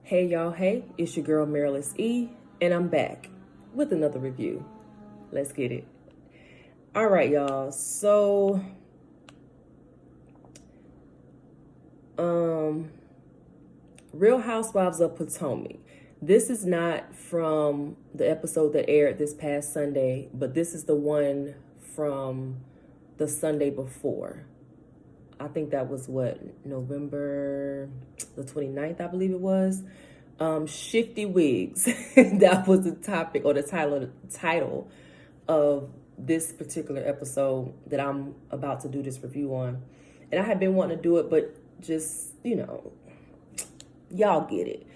Hey y'all, hey, it's your girl Marilys E, and I'm back with another review. Let's get it. All right, y'all. So, Real Housewives of Potomac. This is not from the episode that aired this past Sunday, but this is the one from the Sunday before. I think that was November the 29th, I believe it was. Shifty Wigs. That was the topic or the title of this particular episode that I'm about to do this review on. And I had been wanting to do it, but just, y'all get it.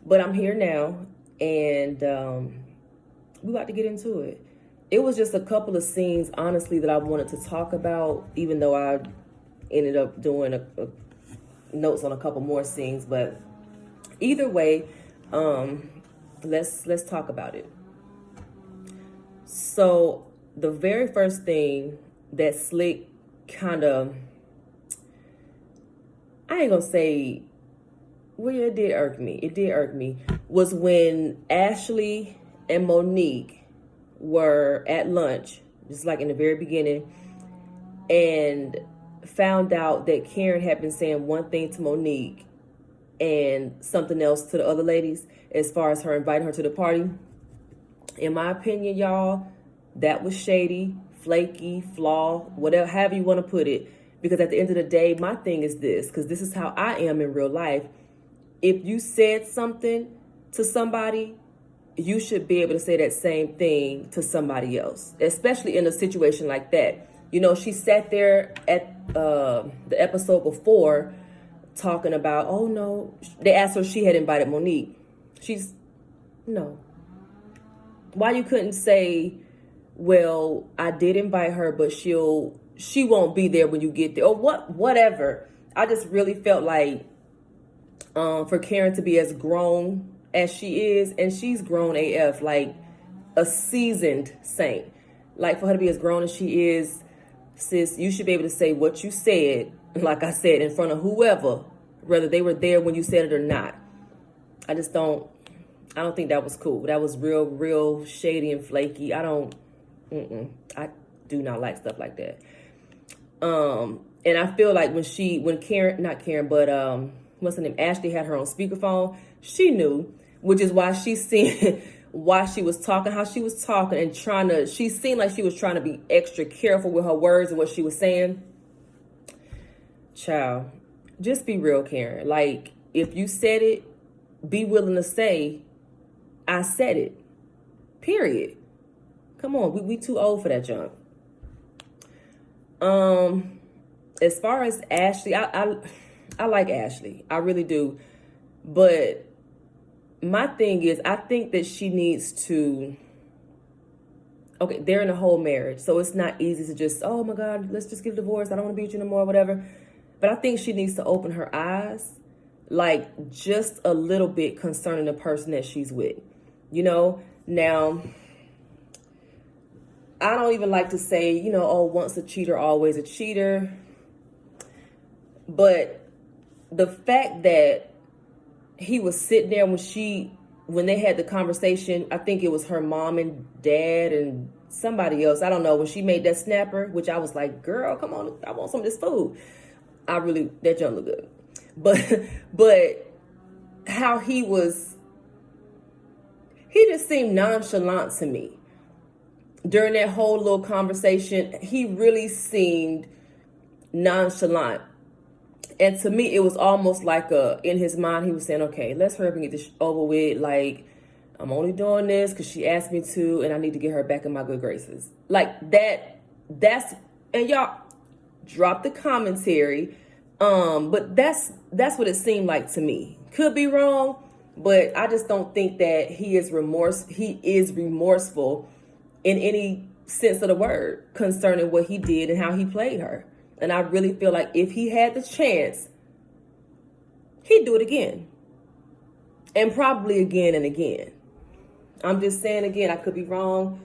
But I'm here now, and we're about to get into it. It was just a couple of scenes, honestly, that I wanted to talk about, even though I ended up doing a notes on a couple more scenes. But either way, let's talk about it. So the very first thing that Slick kind of, I ain't gonna say, well, it did irk me, was when Ashley and Monique were at lunch, just like in the very beginning, and found out that Karen had been saying one thing to Monique and something else to the other ladies as far as her inviting her to the party. In my opinion, y'all, that was shady, flaky, flaw, whatever, however you want to put it. Because at the end of the day, my thing is this, because this is how I am in real life. If you said something to somebody, you should be able to say that same thing to somebody else, especially in a situation like that. You know, she sat there at the episode before talking about, oh no, they asked her if she had invited Monique. No. Why you couldn't say, well, I did invite her, but she won't be there when you get there, or whatever. I just really felt like for Karen to be as grown as she is, and she's grown AF, like a seasoned saint. Like, for her to be as grown as she is, sis, you should be able to say what you said, like I said, in front of whoever, whether they were there when you said it or not. I don't think that was cool. That was real shady and flaky. I do not like stuff like that. And I feel like when Karen, not Karen, but what's her name, Ashley had her on speakerphone, she knew, which is why she seen why she was talking, how she was talking, and she seemed like she was trying to be extra careful with her words and what she was saying. Child, just be real, Karen. Like, if you said it, be willing to say, I said it. Period. Come on, we too old for that junk. As far as Ashley, I like Ashley. I really do. But my thing is, I think that she needs to, okay, they're in a whole marriage, so it's not easy to just, oh my God, let's just get a divorce. I don't want to be with you no more, whatever. But I think she needs to open her eyes, like, just a little bit concerning the person that she's with. Now, I don't even like to say, oh, once a cheater, always a cheater. But the fact that he was sitting there when they had the conversation, I think it was her mom and dad and somebody else, I don't know, when she made that snapper, which I was like, girl, come on, I want some of this food. That junk look good. But how he just seemed nonchalant to me. During that whole little conversation, he really seemed nonchalant. And to me, it was almost like in his mind, he was saying, okay, let's hurry up and get this over with. Like, I'm only doing this because she asked me to, and I need to get her back in my good graces. Like and y'all drop the commentary. But that's what it seemed like to me. Could be wrong, but I just don't think that he is remorseful in any sense of the word concerning what he did and how he played her. And I really feel like if he had the chance, he'd do it again. And probably again and again. I'm just saying again, I could be wrong,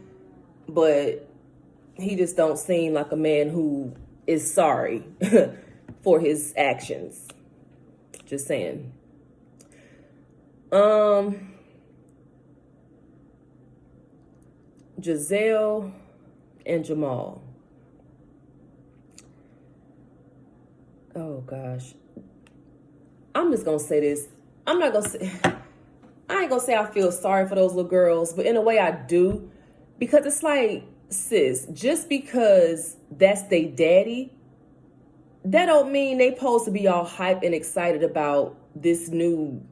but he just don't seem like a man who is sorry for his actions. Just saying. Um, Giselle and Jamal. Oh gosh. I'm just gonna say this. I'm not gonna say I ain't gonna say I feel sorry for those little girls, but in a way I do. Because it's like, sis, just because that's their daddy, that don't mean they supposed to be all hype and excited about this new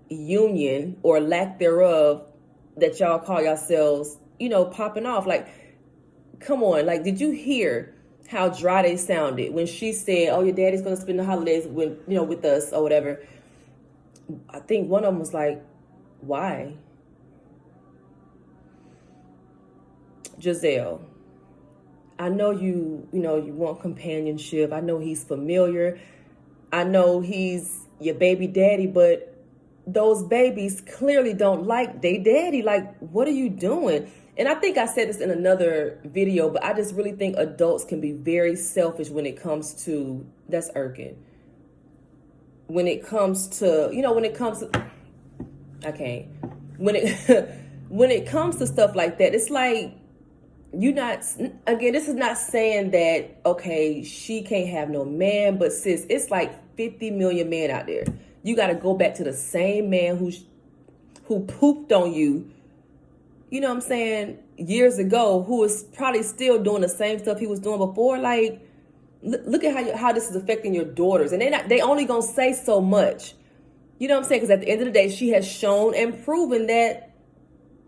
union or lack thereof that y'all call yourselves, popping off. Like, come on. Like, did you hear how dry they sounded when she said, oh, your daddy's going to spend the holidays with us or whatever? I think one of them was like, why? Giselle, I know you want companionship. I know he's familiar. I know he's your baby daddy, but those babies clearly don't like their daddy. Like, what are you doing? And I think I said this in another video, but I just really think adults can be very selfish when it comes to, that's irking. When it comes to, I can't. When it comes to stuff like that, it's like, this is not saying that, okay, she can't have no man, but sis, it's like 50 million men out there. You got to go back to the same man who pooped on you, you know what I'm saying, years ago, who is probably still doing the same stuff he was doing before. Like, look at how this is affecting your daughters. And they only going to say so much. You know what I'm saying? Because at the end of the day, she has shown and proven that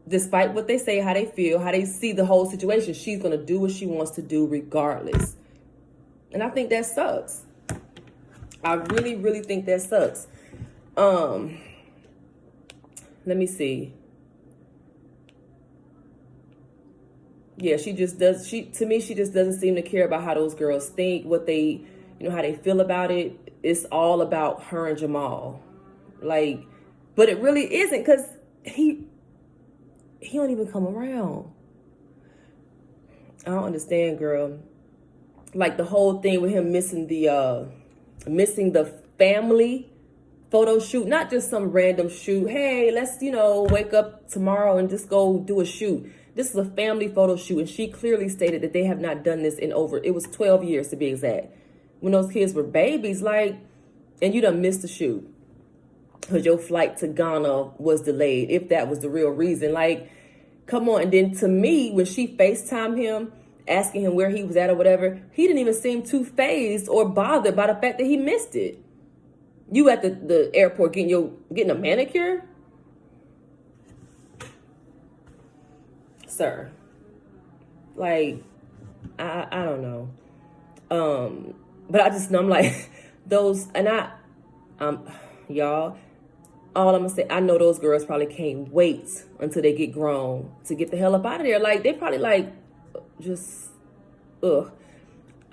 despite what they say, how they feel, how they see the whole situation, she's going to do what she wants to do regardless. And I think that sucks. I really, really think that sucks. Let me see. Yeah, to me, she just doesn't seem to care about how those girls think, what they, how they feel about it. It's all about her and Jamal. Like, but it really isn't, because he don't even come around. I don't understand, girl. Like the whole thing with him missing the family photo shoot, not just some random shoot. Hey, let's, wake up tomorrow and just go do a shoot. This is a family photo shoot, and she clearly stated that they have not done this it was 12 years to be exact. When those kids were babies, like, and you done missed the shoot because your flight to Ghana was delayed, if that was the real reason. Like, come on. And then to me, when she FaceTimed him, asking him where he was at or whatever, he didn't even seem too fazed or bothered by the fact that he missed it. You at the airport getting a manicure? Sir. Like, I don't know. But I just know, I'm like, those, and y'all, all I'm gonna say, I know those girls probably can't wait until they get grown to get the hell up out of there. Like, they probably like, just, ugh.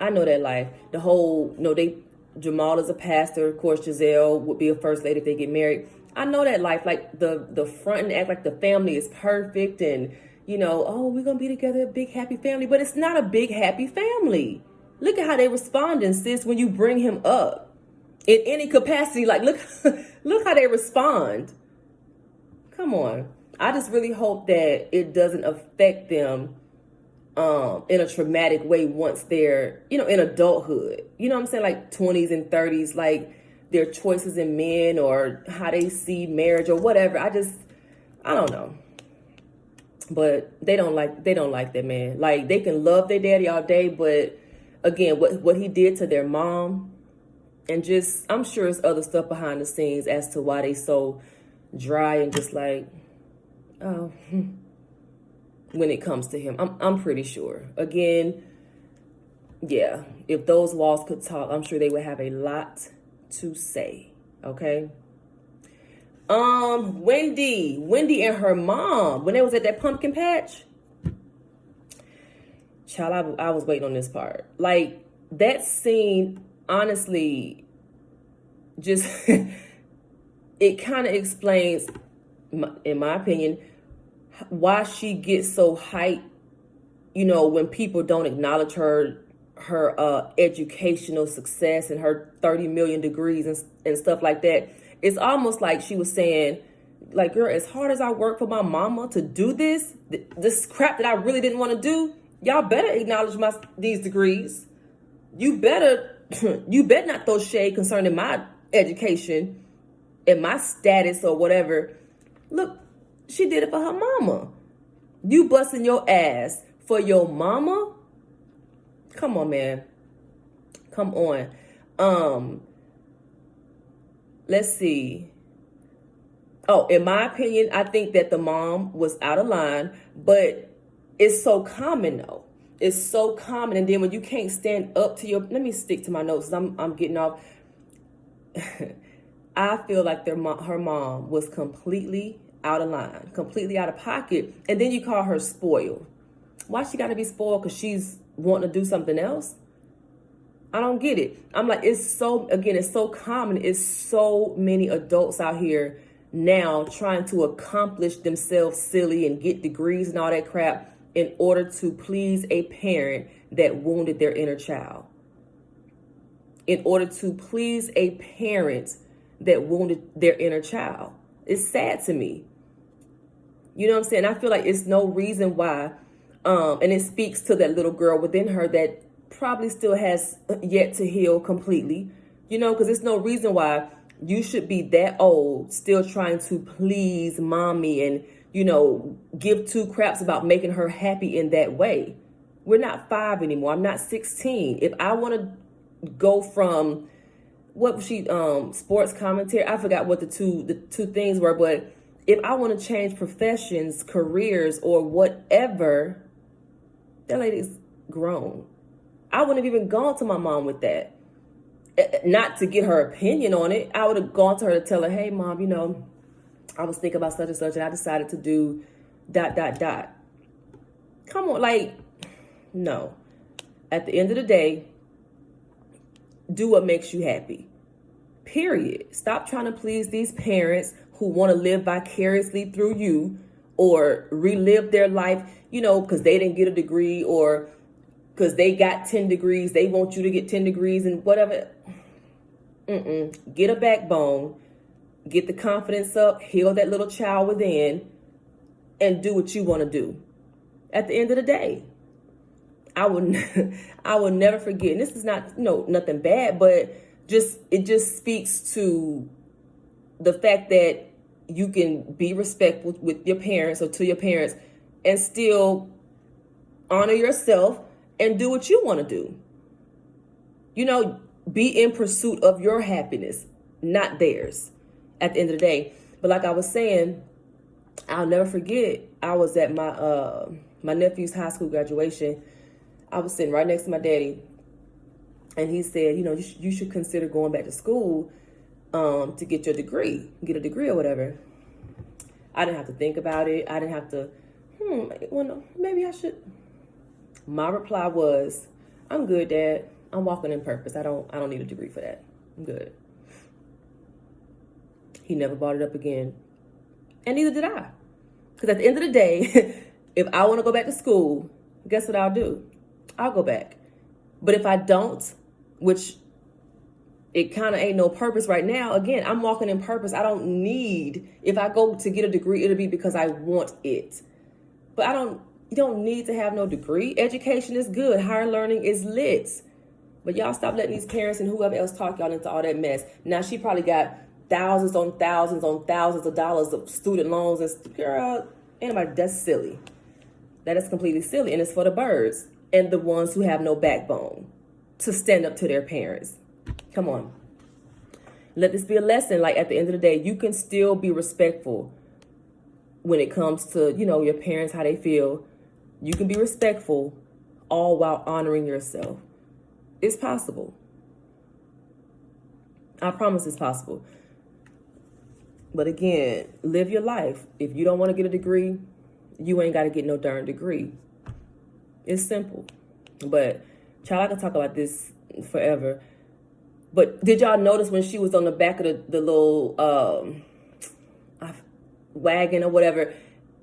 I know that life. The whole, Jamal is a pastor. Of course, Giselle would be a first lady if they get married. I know that life. Like, the front and act like the family is perfect and, oh, we're gonna be together, a big happy family. But it's not a big happy family. Look at how they responding, sis, when you bring him up. In any capacity, like, look how they respond. Come on. I just really hope that it doesn't affect them in a traumatic way once they're, in adulthood. You know what I'm saying? Like 20s and 30s, like their choices in men or how they see marriage or whatever. I don't know. But they don't like that man. Like, they can love their daddy all day, but again, what he did to their mom, and just, I'm sure there's other stuff behind the scenes as to why they so dry and just like, oh, when it comes to him. I'm pretty sure. Again, yeah, if those walls could talk, I'm sure they would have a lot to say. Okay. Wendy and her mom, when they was at that pumpkin patch, child, I was waiting on this part. Like, that scene, honestly, just it kind of explains, in my opinion, why she gets so hyped, when people don't acknowledge her educational success and her 30 million degrees and stuff like that. It's almost like she was saying, Like, girl, as hard as I work for my mama to do this crap that I really didn't want to do, y'all better acknowledge these degrees. You better not throw shade concerning my education and my status or whatever. Look, she did it for her mama. You busting your ass for your mama? Come on, man. Come on. Let's see. Oh, in my opinion, I think that the mom was out of line, but it's so common though. It's so common. And then when you can't stand up to let me stick to my notes. I'm getting off. I feel like her mom was completely out of line, completely out of pocket. And then you call her spoiled. Why she got to be spoiled? Because she's wanting to do something else? I don't get it. I'm like, it's so common. It's so many adults out here now trying to accomplish themselves silly and get degrees and all that crap in order to please a parent that wounded their inner child. In order to please a parent that wounded their inner child. It's sad to me. You know what I'm saying? I feel like it's no reason why, and it speaks to that little girl within her that probably still has yet to heal completely, because there's no reason why you should be that old still trying to please mommy and, give two craps about making her happy in that way. We're not 5 anymore. I'm not 16. If I want to go from, what was she, sports commentary? I forgot what the two things were, but if I want to change professions, careers, or whatever, that lady's grown. I wouldn't have even gone to my mom with that. Not to get her opinion on it. I would have gone to her to tell her, hey, mom, I was thinking about such and such, and I decided to do ... Come on, like, no. At the end of the day, do what makes you happy. Period. Stop trying to please these parents who want to live vicariously through you or relive their life, because they didn't get a degree or because they got 10 degrees. They want you to get 10 degrees and whatever. Get a backbone, get the confidence up, heal that little child within, and do what you want to do. At the end of the day, I will never forget. And this is not, nothing bad, but it just speaks to the fact that you can be respectful with your parents or to your parents and still honor yourself and do what you want to do. Be in pursuit of your happiness, not theirs at the end of the day. But like I was saying, I'll never forget, I was at my nephew's high school graduation. I was sitting right next to my daddy, and he said, you should consider going back to school to get a degree or whatever. I didn't have to think about it. I didn't have to, well, maybe I should. My reply was, I'm good, Dad. I'm walking in purpose. I don't need a degree for that. I'm good. He never brought it up again. And neither did I. Because at the end of the day, if I want to go back to school, guess what I'll do? I'll go back. But if I don't, which it kind of ain't no purpose right now, again, I'm walking in purpose. I don't need, if I go to get a degree, it'll be because I want it. But you don't need to have no degree. Education is good. Higher learning is lit. But y'all stop letting these parents and whoever else talk y'all into all that mess. Now she probably got thousands on thousands of dollars of student loans. And girl, anybody, that's silly. That is completely silly. And it's for the birds and the ones who have no backbone to stand up to their parents. Come on. Let this be a lesson. Like, at the end of the day, you can still be respectful when it comes to, your parents, how they feel. You can be respectful all while honoring yourself. It's possible. I promise it's possible. But again, live your life. If you don't want to get a degree, you ain't got to get no darn degree. It's simple. But, child, I can talk about this forever. But did y'all notice when she was on the back of the little wagon or whatever,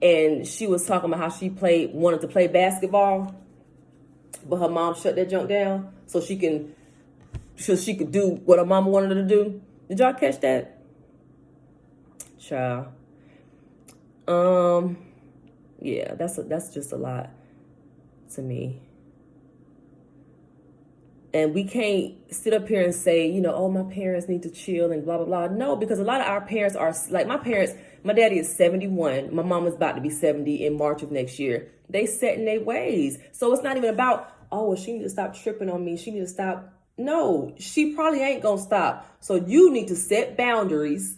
and she was talking about how she wanted to play basketball, but her mom shut that junk down so she could do what her mama wanted her to do? Did y'all catch that? Child. Um, yeah, that's just a lot to me. And we can't sit up here and say, oh, my parents need to chill and blah, blah, blah. No, because a lot of our parents are like my parents. My daddy is 71. My mom is about to be 70 in March of next year. They set in their ways. So it's not even about, oh, well, she need to stop tripping on me. She need to stop. No, she probably ain't going to stop. So you need to set boundaries.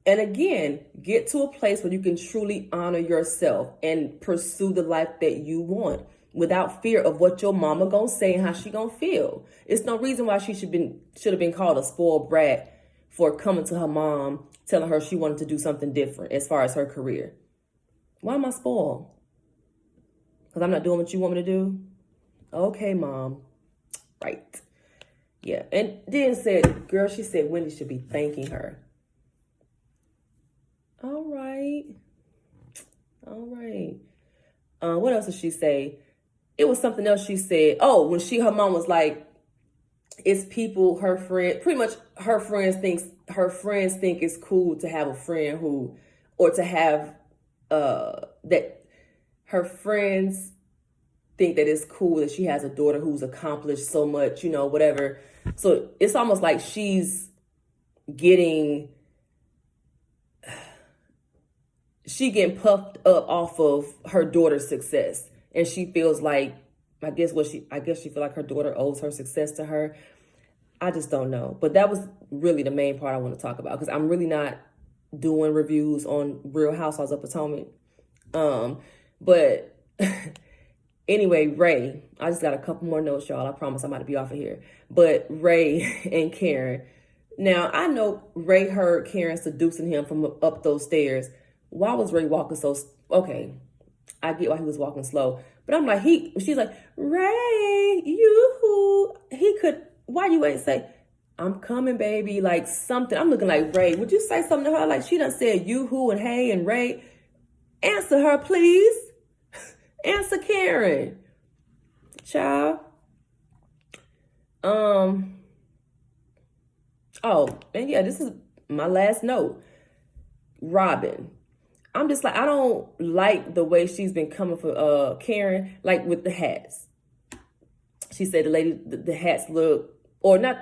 And again, get to a place where you can truly honor yourself and pursue the life that you want without fear of what your mama gonna say and how she gonna feel. It's no reason why she should have been called a spoiled brat for coming to her mom, telling her she wanted to do something different as far as her career. Why am I spoiled? Because I'm not doing what you want me to do? Okay, mom. Right. Yeah. And then said, girl, she said Wendy should be thanking her. All right. What else did she say? It was something else she said. Oh, when her mom was like, it's people, pretty much her friends think it's cool to have a friend or to have, that her friends think that it's cool that she has a daughter who's accomplished so much, whatever. So it's almost like she's getting puffed up off of her daughter's success. And she feels like, I guess she feel like her daughter owes her success to her. I just don't know. But that was really the main part I want to talk about, because I'm really not doing reviews on Real Housewives of Potomac. But anyway, Ray, I just got a couple more notes, y'all. I promise I'm about to be off of here. But Ray and Karen. Now, I know Ray heard Karen seducing him from up those stairs. Why was Ray walking so... Okay, I get why he was walking slow. But I'm like, she's like, Ray, he could... Why you ain't say, I'm coming, baby, like something. I'm looking like, Ray, would you say something to her? Like, she done said yoo-hoo and hey and Ray. Answer her, please. Answer Karen. Child. Oh, and yeah, this is my last note. Robin. I'm just like, I don't like the way she's been coming for Karen, like with the hats. She said the hats look, or not,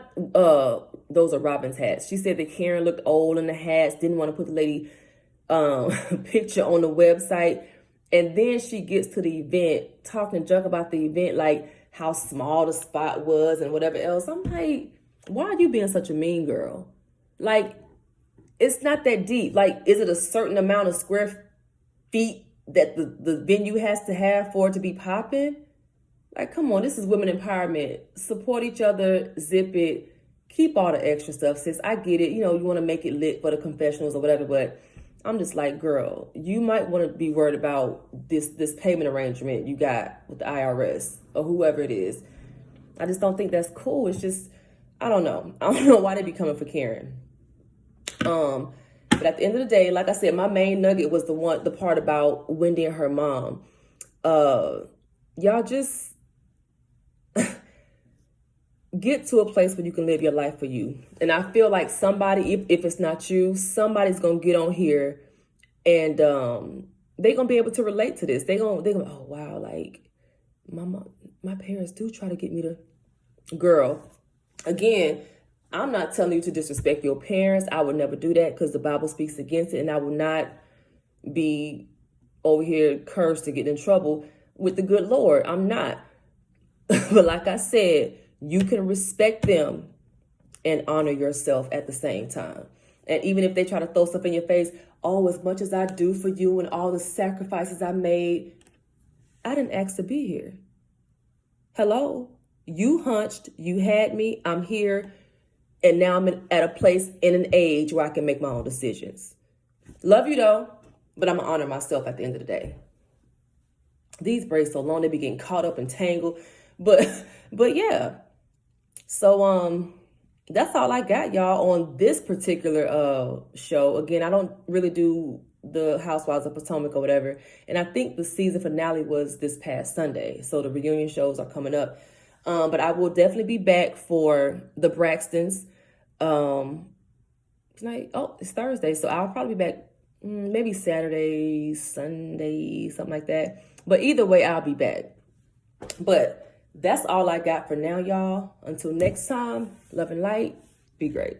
those are Robin's hats. She said that Karen looked old in the hats, didn't want to put the lady picture on the website. And then she gets to the event, talking junk about the event, like how small the spot was and whatever else. I'm like, why are you being such a mean girl? Like, it's not that deep. Like, is it a certain amount of square feet that the venue has to have for it to be popping? Like, come on, this is women empowerment. Support each other, zip it, keep all the extra stuff, sis. I get it. You want to make it lit for the confessionals or whatever, but I'm just like, girl, you might want to be worried about this payment arrangement you got with the IRS or whoever it is. I just don't think that's cool. It's just, I don't know. I don't know why they be coming for Karen. But at the end of the day, like I said, my main nugget was the part about Wendy and her mom. Y'all just get to a place where you can live your life for you. And I feel like somebody, if it's not you, somebody's going to get on here and they're going to be able to relate to this. They're going to, oh, wow, like my parents do try to get me to... Girl, again, I'm not telling you to disrespect your parents. I would never do that because the Bible speaks against it. And I will not be over here cursed to get in trouble with the good Lord. I'm not. But like I said, you can respect them and honor yourself at the same time. And even if they try to throw stuff in your face, oh, as much as I do for you and all the sacrifices I made, I didn't ask to be here. Hello? You hunched, you had me, I'm here, and now I'm at a place in an age where I can make my own decisions. Love you though, but I'm gonna honor myself at the end of the day. These braids so long, they be getting caught up and tangled. But yeah. So that's all I got, y'all, on this particular show. Again, I don't really do the Housewives of Potomac or whatever. And I think the season finale was this past Sunday. So the reunion shows are coming up. But I will definitely be back for the Braxtons tonight. Oh, it's Thursday. So I'll probably be back maybe Saturday, Sunday, something like that. But either way, I'll be back. But that's all I got for now, y'all. Until next time, love and light. Be great.